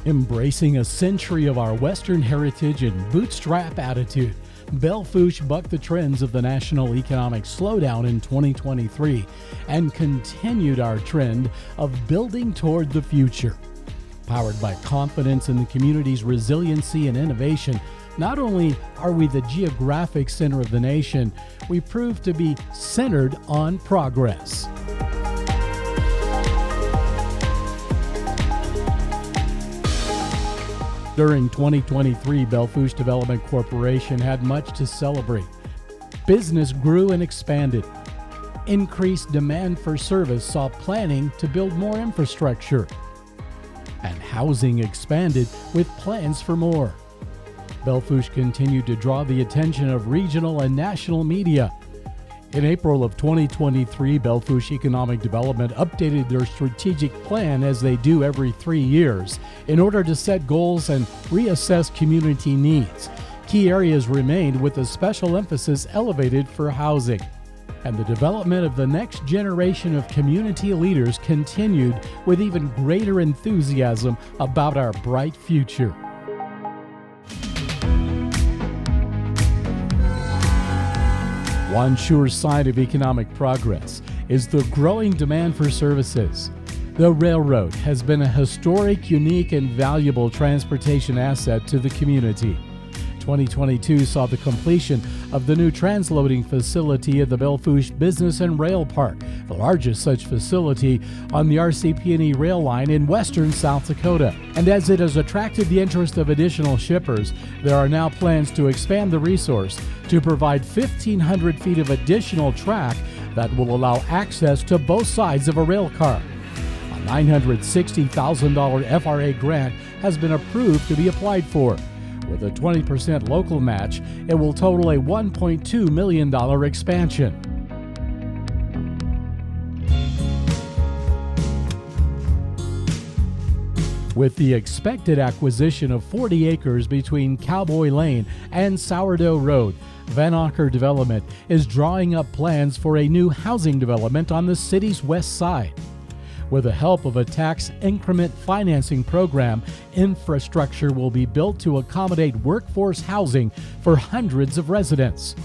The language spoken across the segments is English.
Embracing a century of our Western heritage and bootstrap attitude, Belle Fourche bucked the trends of the national economic slowdown in 2023 and continued our trend of building toward the future. Powered by confidence in the community's resiliency and innovation, not only are we the geographic center of the nation, we prove to be centered on progress. During 2023, Belle Fourche Development Corporation had much to celebrate. Business grew and expanded. Increased demand for service saw planning to build more infrastructure. And housing expanded with plans for more. Belle Fourche continued to draw the attention of regional and national media. In April of 2023, Belle Fourche Economic Development updated their strategic plan as they do every 3 years in order to set goals and reassess community needs. Key areas remained with a special emphasis elevated for housing. And the development of the next generation of community leaders continued with even greater enthusiasm about our bright future. One sure sign of economic progress is the growing demand for services. The railroad has been a historic, unique, and valuable transportation asset to the community. 2022 saw the completion of the new transloading facility at the Belle Fourche Business and Rail Park, the largest such facility on the RCP&E rail line in western South Dakota. And as it has attracted the interest of additional shippers, there are now plans to expand the resource to provide 1,500 feet of additional track that will allow access to both sides of a rail car. A $960,000 FRA grant has been approved to be applied for. With a 20% local match, it will total a $1.2 million expansion. With the expected acquisition of 40 acres between Cowboy Lane and Sourdough Road, Van Auker Development is drawing up plans for a new housing development on the city's west side. With the help of a tax increment financing program, infrastructure will be built to accommodate workforce housing for hundreds of residents.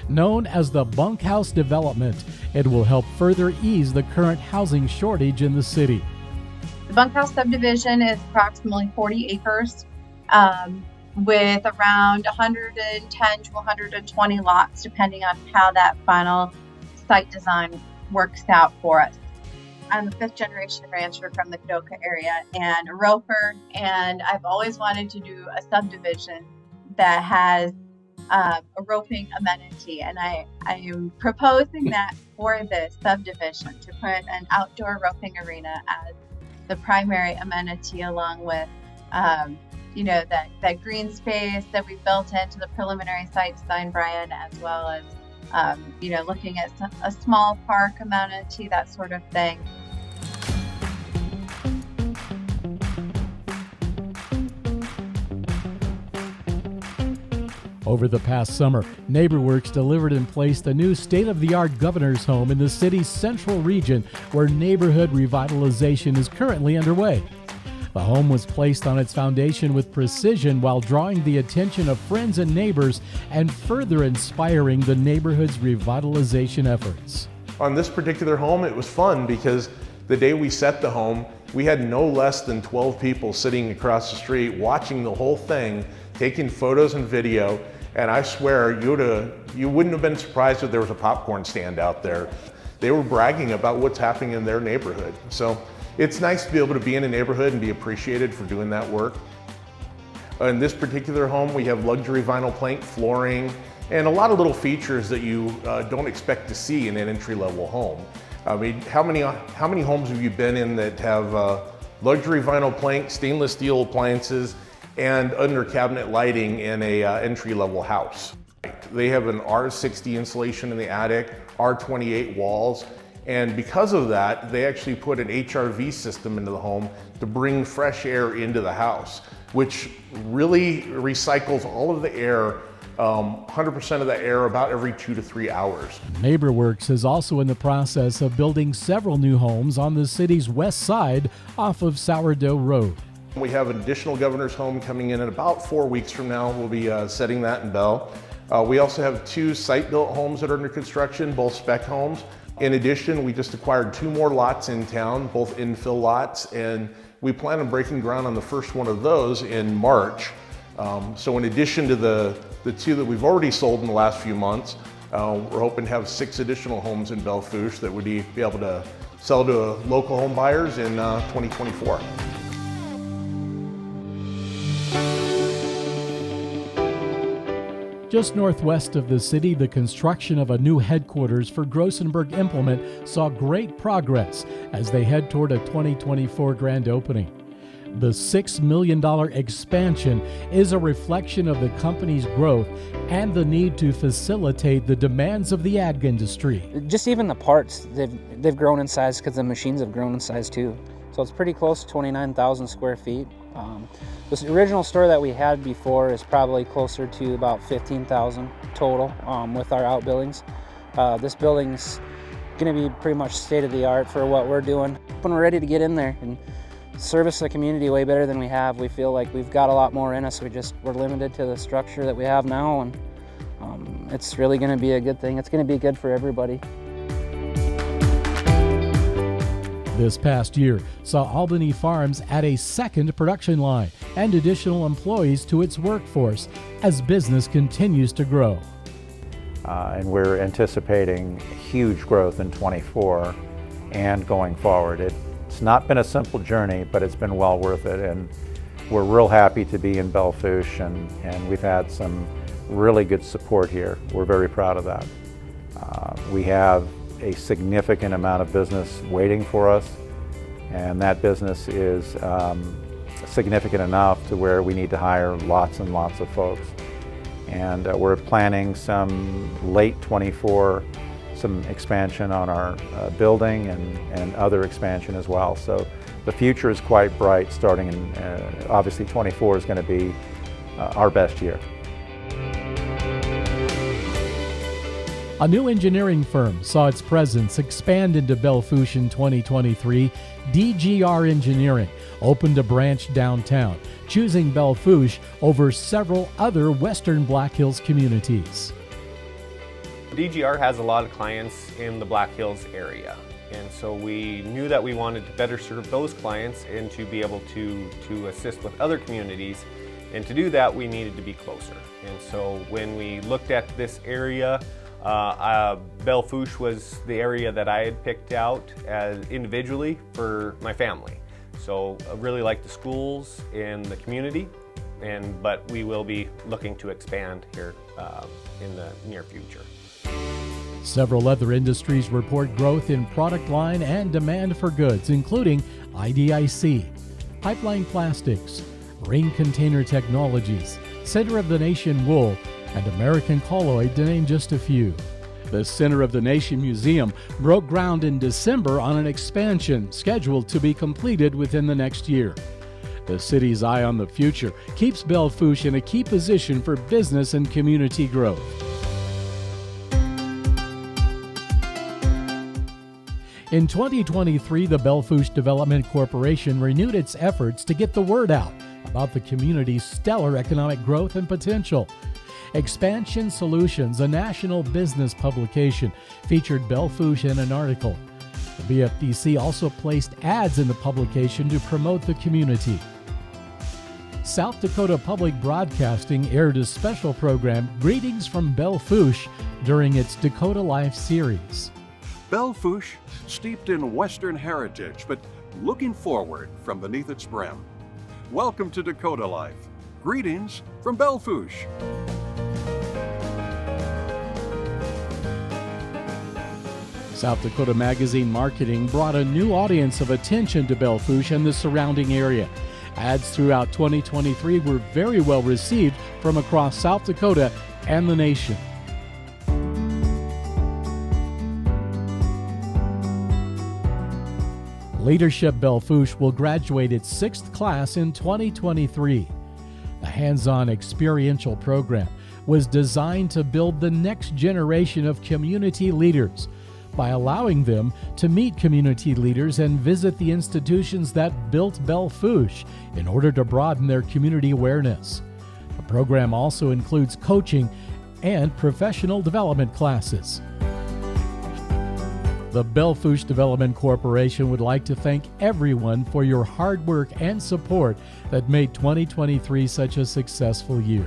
Known as the bunkhouse development, it will help further ease the current housing shortage in the city. The bunkhouse subdivision is approximately 40 acres with around 110 to 120 lots, depending on how that final site design works out for us. I'm a fifth-generation rancher from the Kadoka area and a roper, and I've always wanted to do a subdivision that has a roping amenity, and I am proposing that for this subdivision to put an outdoor roping arena as the primary amenity, along with that green space that we built into the preliminary site design, Brian, as well as looking at a small park amenity, that sort of thing. Over the past summer, NeighborWorks delivered and placed a new state-of-the-art governor's home in the city's central region where neighborhood revitalization is currently underway. The home was placed on its foundation with precision while drawing the attention of friends and neighbors and further inspiring the neighborhood's revitalization efforts. On this particular home, it was fun because the day we set the home, we had no less than 12 people sitting across the street watching the whole thing, taking photos and video, and I swear you wouldn't have been surprised if there was a popcorn stand out there. They were bragging about what's happening in their neighborhood. So it's nice to be able to be in a neighborhood and be appreciated for doing that work. In this particular home, we have luxury vinyl plank flooring and a lot of little features that you don't expect to see in an entry-level home. I mean, how many homes have you been in that have luxury vinyl plank, stainless steel appliances, and under cabinet lighting in a entry-level house? They have an R60 insulation in the attic, R28 walls, and because of that, they actually put an HRV system into the home to bring fresh air into the house, which really recycles all of the air, 100% of the air about every 2 to 3 hours. NeighborWorks is also in the process of building several new homes on the city's west side off of Sourdough Road. We have an additional governor's home coming in about 4 weeks from now. We'll be setting that in Belle. We also have 2 site-built homes that are under construction, both spec homes. In addition, we just acquired 2 more lots in town, both infill lots, and we plan on breaking ground on the first one of those in March. So in addition to the 2 that we've already sold in the last few months, we're hoping to have 6 additional homes in Belle Fourche that would be able to sell to local home buyers in 2024. Just northwest of the city, the construction of a new headquarters for Grossenberg Implement saw great progress as they head toward a 2024 grand opening. The $6 million expansion is a reflection of the company's growth and the need to facilitate the demands of the ag industry. Just even the parts, they've grown in size because the machines have grown in size too. So it's pretty close to 29,000 square feet. This original store that we had before is probably closer to about 15,000 total with our outbuildings. This building's going to be pretty much state of the art for what we're doing. When we're ready to get in there and service the community way better than we have, we feel like we've got a lot more in us. We're limited to the structure that we have now, and it's really going to be a good thing. It's going to be good for everybody. This past year saw Albany Farms add a second production line and additional employees to its workforce as business continues to grow. And we're anticipating huge growth in '24 and going forward. It's not been a simple journey, but it's been well worth it, and we're real happy to be in Belle Fourche, and we've had some really good support here. We're very proud of that. We have a significant amount of business waiting for us, and that business is significant enough to where we need to hire lots and lots of folks. And we're planning some late '24, some expansion on our building and other expansion as well. So the future is quite bright, starting in, obviously '24 is going to be our best year. A new engineering firm saw its presence expand into Belle Fourche in 2023. DGR Engineering opened a branch downtown, choosing Belle Fourche over several other Western Black Hills communities. DGR has a lot of clients in the Black Hills area, and so we knew that we wanted to better serve those clients and to be able to assist with other communities, and to do that we needed to be closer. And so when we looked at this area, Belle Fourche was the area that I had picked out as individually for my family. So I really like the schools in the community, but we will be looking to expand here in the near future. Several other industries report growth in product line and demand for goods, including IDIC, Pipeline Plastics, Ring Container Technologies, Center of the Nation Wool, and American Colloid, to name just a few. The Center of the Nation Museum broke ground in December on an expansion scheduled to be completed within the next year. The city's eye on the future keeps Belle Fourche in a key position for business and community growth. In 2023, the Belle Fourche Development Corporation renewed its efforts to get the word out about the community's stellar economic growth and potential. Expansion Solutions, a national business publication, featured Belle Fourche in an article. The BFDC also placed ads in the publication to promote the community. South Dakota Public Broadcasting aired a special program, Greetings from Belle Fourche, during its Dakota Life series. Belle Fourche, steeped in Western heritage, but looking forward from beneath its brim. Welcome to Dakota Life. Greetings from Belle Fourche. South Dakota Magazine Marketing brought a new audience of attention to Belle Fourche and the surrounding area. Ads throughout 2023 were very well received from across South Dakota and the nation. Leadership Belle Fourche will graduate its 6th class in 2023. The hands-on experiential program was designed to build the next generation of community leaders by allowing them to meet community leaders and visit the institutions that built Belle Fourche in order to broaden their community awareness. The program also includes coaching and professional development classes. The Belle Fourche Development Corporation would like to thank everyone for your hard work and support that made 2023 such a successful year.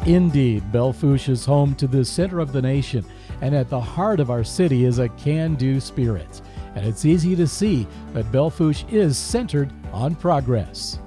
Indeed, Belle Fourche is home to the center of the nation, and at the heart of our city is a can-do spirit. And it's easy to see that Belle Fourche is centered on progress.